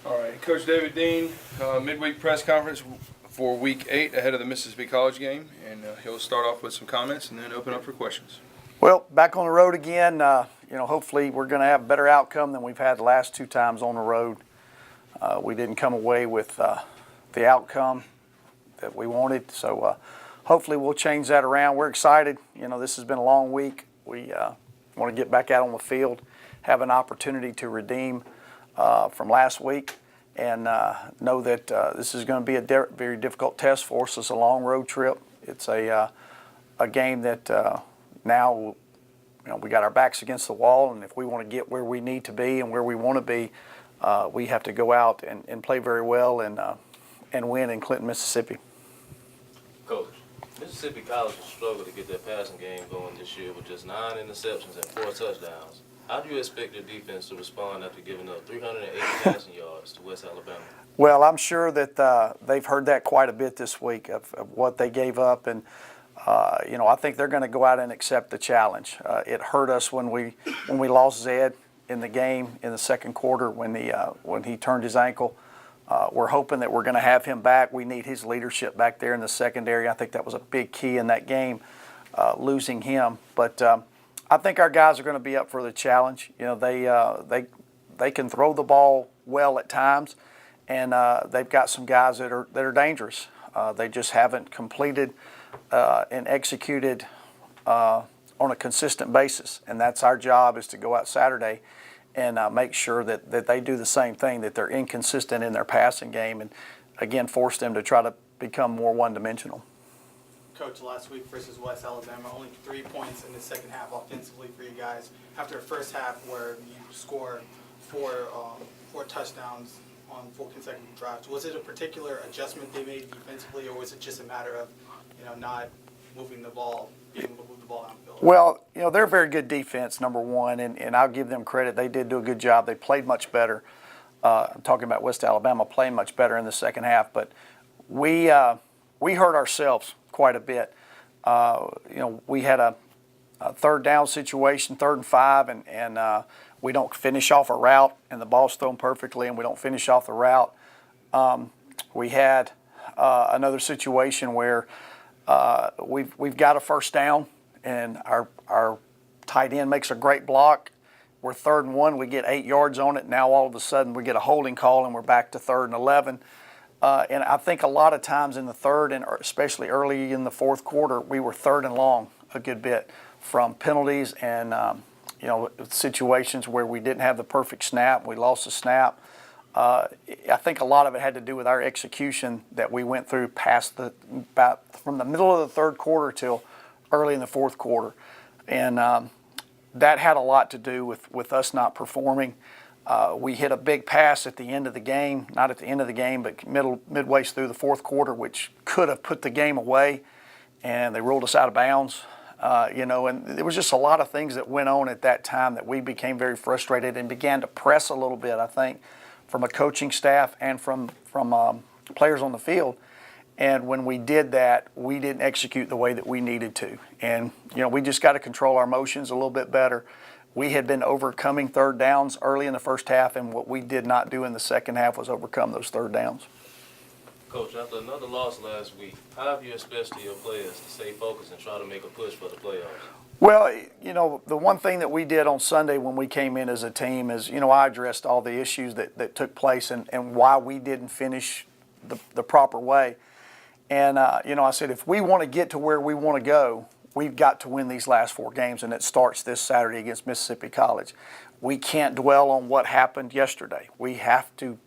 All right, Coach David Dean, midweek press conference for Week 8 ahead of the Mississippi College game, and he'll start off with some comments and then open up for questions. Well, back on the road again. Hopefully we're going to have a better outcome than we've had the last two times on the road. We didn't come away with the outcome that we wanted, so hopefully we'll change that around. We're excited. This has been a long week. We want to get back out on the field, have an opportunity to redeem from last week, and know that this is going to be a very difficult test for us. It's a long road trip. It's a game that now we got our backs against the wall, and if we want to get where we need to be and where we want to be, we have to go out and play very well and win in Clinton, Mississippi. Coach, Mississippi College has struggled to get their passing game going this year with just 9 interceptions and 4 touchdowns. How do you expect your defense to respond after giving up 380 passing yards to West Alabama? Well, I'm sure that they've heard that quite a bit this week of what they gave up, and I think they're going to go out and accept the challenge. It hurt us when we lost Zed in the game in the second quarter when he turned his ankle. We're hoping that we're going to have him back. We need his leadership back there in the secondary. I think that was a big key in that game, losing him. But I think our guys are going to be up for the challenge. They can throw the ball well at times, and they've got some guys that are dangerous. They just haven't completed and executed on a consistent basis, and that's our job, is to go out Saturday and make sure that they do the same thing, that they're inconsistent in their passing game, and again force them to try to become more one-dimensional. Coach, last week versus West Alabama, only 3 points in the second half offensively for you guys after a first half where you score four touchdowns on 4 consecutive drives. Was it a particular adjustment they made defensively, or was it just a matter of not moving the ball, being able to move the ball downfield? Well, they're a very good defense, number one, and I'll give them credit. They did do a good job. They played much better. I'm talking about West Alabama playing much better in the second half, but we hurt ourselves quite a bit. We had a third down situation, 3rd and 5, and we don't finish off a route, and the ball's thrown perfectly, and we don't finish off the route. We had another situation where we've got a first down, and our tight end makes a great block. We're 3rd and 1. We get 8 yards on it. Now all of a sudden we get a holding call, and we're back to 3rd and 11. And I think a lot of times in the third, and especially early in the fourth quarter, we were 3rd and long a good bit from penalties and situations where we didn't have the perfect snap. We lost the snap. I think a lot of it had to do with our execution that we went through from the middle of the third quarter till early in the fourth quarter, and that had a lot to do with us not performing. We hit a big pass at the end of the game, not at the end of the game, but midway through the fourth quarter, which could have put the game away, and they ruled us out of bounds. And there was just a lot of things that went on at that time that we became very frustrated and began to press a little bit, I think, from a coaching staff and from players on the field. And when we did that, we didn't execute the way that we needed to. And, we just got to control our emotions a little bit better. We had been overcoming third downs early in the first half, and what we did not do in the second half was overcome those third downs. Coach, after another loss last week, how have you expressed to your players to stay focused and try to make a push for the playoffs? Well, the one thing that we did on Sunday when we came in as a team is, I addressed all the issues that took place and why we didn't finish the proper way. And, I said, if we want to get to where we want to go, we've got to win these last 4 games, and it starts this Saturday against Mississippi College. We can't dwell on what happened yesterday. We have to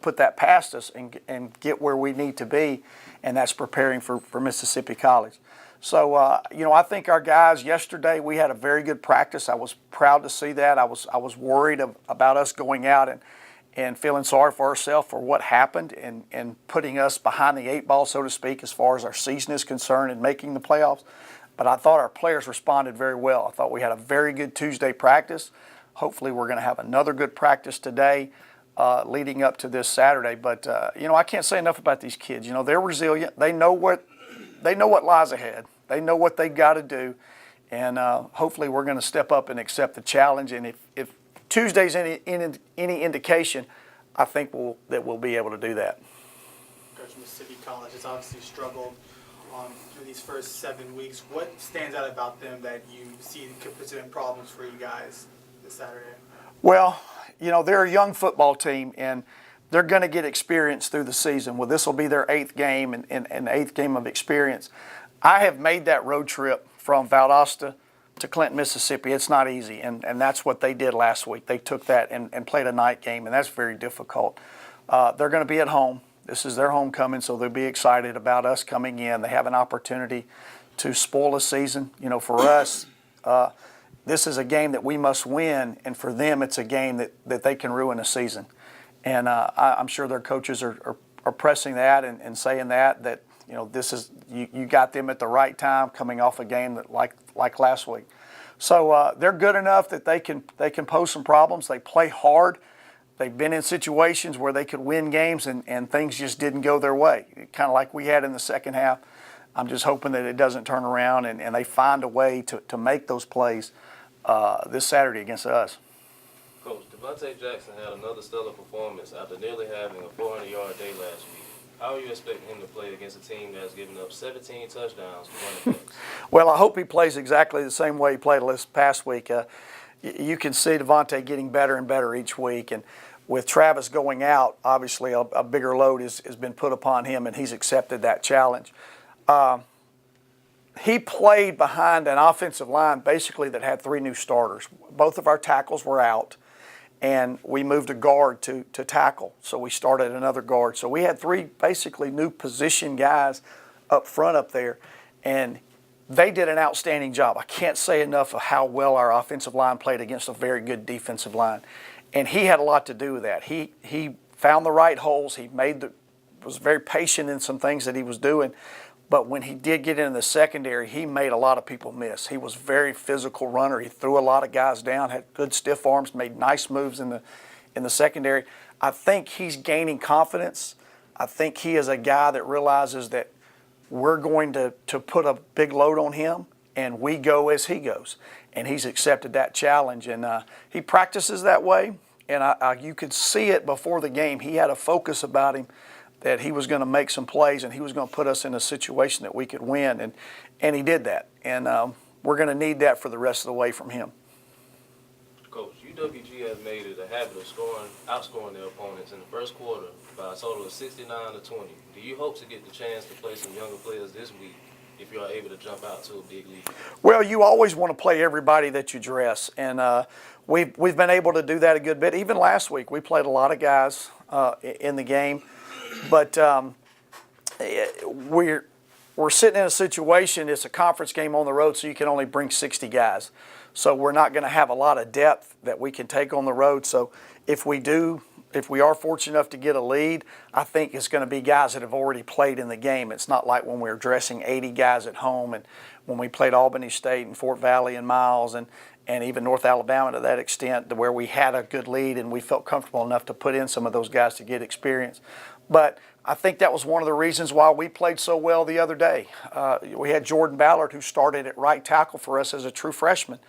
put that past us and get where we need to be, and that's preparing for Mississippi College. So, I think our guys yesterday, we had a very good practice. I was proud to see that. I was worried about us going out and feeling sorry for ourselves for what happened and putting us behind the 8 ball, so to speak, as far as our season is concerned and making the playoffs. But I thought our players responded very well. I thought we had a very good Tuesday practice. Hopefully we're going to have another good practice today leading up to this Saturday. But, I can't say enough about these kids. They're resilient. They know what lies ahead. They know what they've got to do. And hopefully we're going to step up and accept the challenge. And if Tuesday's any indication, I think we'll be able to do that. Coach, Mississippi College has obviously struggled through these first 7 weeks. What stands out about them that you see could present problems for you guys this Saturday? Well, they're a young football team, and they're going to get experience through the season. Well, this will be their 8th game and 8th game of experience. I have made that road trip from Valdosta to Clinton, Mississippi. It's not easy, and that's what they did last week. They took that and played a night game, and that's very difficult. They're going to be at home. This is their homecoming, so they'll be excited about us coming in. They have an opportunity to spoil a season. For us, this is a game that we must win, and for them, it's a game that they can ruin a season. And I'm sure their coaches are pressing that and saying that this is you got them at the right time, coming off a game that like last week. So they're good enough that they can pose some problems. They play hard. They've been in situations where they could win games and things just didn't go their way, kind of like we had in the second half. I'm just hoping that it doesn't turn around and they find a way to make those plays this Saturday against us. Coach, Devontae Jackson had another stellar performance after nearly having a 400-yard day last week. How are you expecting him to play against a team that's given up 17 touchdowns to running backs? Well, I hope he plays exactly the same way he played this past week. You can see Devontae getting better and better each week, and with Travis going out, obviously a bigger load has been put upon him, and he's accepted that challenge. He played behind an offensive line basically that had 3 new starters. Both of our tackles were out, and we moved a guard to tackle, so we started another guard. So we had 3 basically new position guys up front up there, and they did an outstanding job. I can't say enough of how well our offensive line played against a very good defensive line. And he had a lot to do with that. He found the right holes. He was very patient in some things that he was doing. But when he did get into the secondary, he made a lot of people miss. He was a very physical runner. He threw a lot of guys down, had good stiff arms, made nice moves in the secondary. I think he's gaining confidence. I think he is a guy that realizes that we're going to put a big load on him, and we go as he goes. And he's accepted that challenge, and he practices that way. And you could see it before the game. He had a focus about him that he was going to make some plays and he was going to put us in a situation that we could win, and he did that. And we're going to need that for the rest of the way from him. Coach, UWG has made it a habit of outscoring their opponents in the first quarter by a total of 69-20. Do you hope to get the chance to play some younger players this week if you are able to jump out to a big lead? Well, you always want to play everybody that you dress, and we've been able to do that a good bit. Even last week, we played a lot of guys in the game, but we're sitting in a situation. It's a conference game on the road, so you can only bring 60 guys. So we're not going to have a lot of depth that we can take on the road. So if we are fortunate enough to get a lead, I think it's going to be guys that have already played in the game. It's not like when we were dressing 80 guys at home and when we played Albany State and Fort Valley and Miles and even North Alabama to that extent, to where we had a good lead and we felt comfortable enough to put in some of those guys to get experience. But I think that was one of the reasons why we played so well the other day. We had Jordan Ballard, who started at right tackle for us as a true freshman.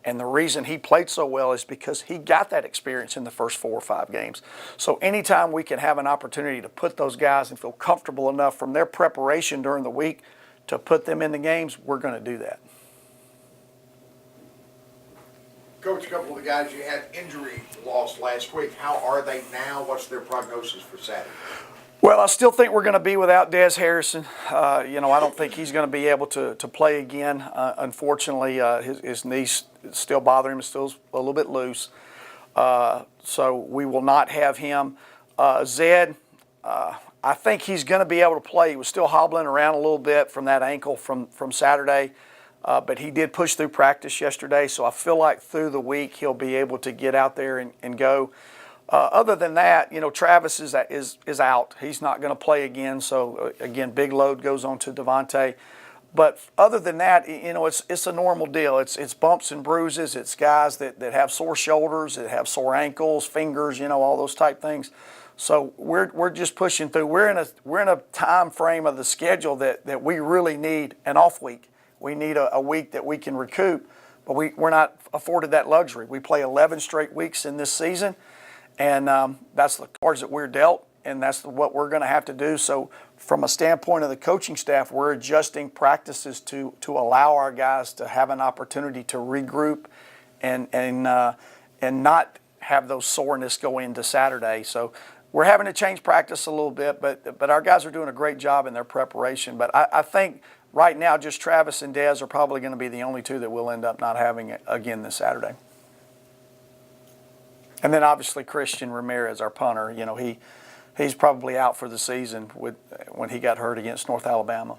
And the reason he played so well is because he got that experience in the first 4 or 5 games. So anytime we can have an opportunity to put those guys and feel comfortable enough from their preparation during the week to put them in the games, we're going to do that. Coach, a couple of the guys you had injury lost last week. How are they now? What's their prognosis for Saturday? Well, I still think we're going to be without Des Harrison. I don't think he's going to be able to play again. Unfortunately, his knees still bother him. It's still a little bit loose. So we will not have him. Zed, I think he's going to be able to play. He was still hobbling around a little bit from that ankle from Saturday. But he did push through practice yesterday. So I feel like through the week he'll be able to get out there and go. Other than that, Travis is out. He's not going to play again. So, again, big load goes on to Devontae. But other than that, it's a normal deal. It's bumps and bruises. It's guys that have sore shoulders, that have sore ankles, fingers, all those type things. So we're just pushing through. We're in a time frame of the schedule that we really need an off week. We need a week that we can recoup, but we're not afforded that luxury. We play 11 straight weeks in this season. And that's the cards that we're dealt, and that's what we're going to have to do. So from a standpoint of the coaching staff, we're adjusting practices to allow our guys to have an opportunity to regroup and not have those soreness go into Saturday. So we're having to change practice a little bit, but our guys are doing a great job in their preparation. But I think right now just Travis and Dez are probably going to be the only two that we'll end up not having it again this Saturday. And then obviously Christian Ramirez, our punter, he's probably out for the season when he got hurt against North Alabama.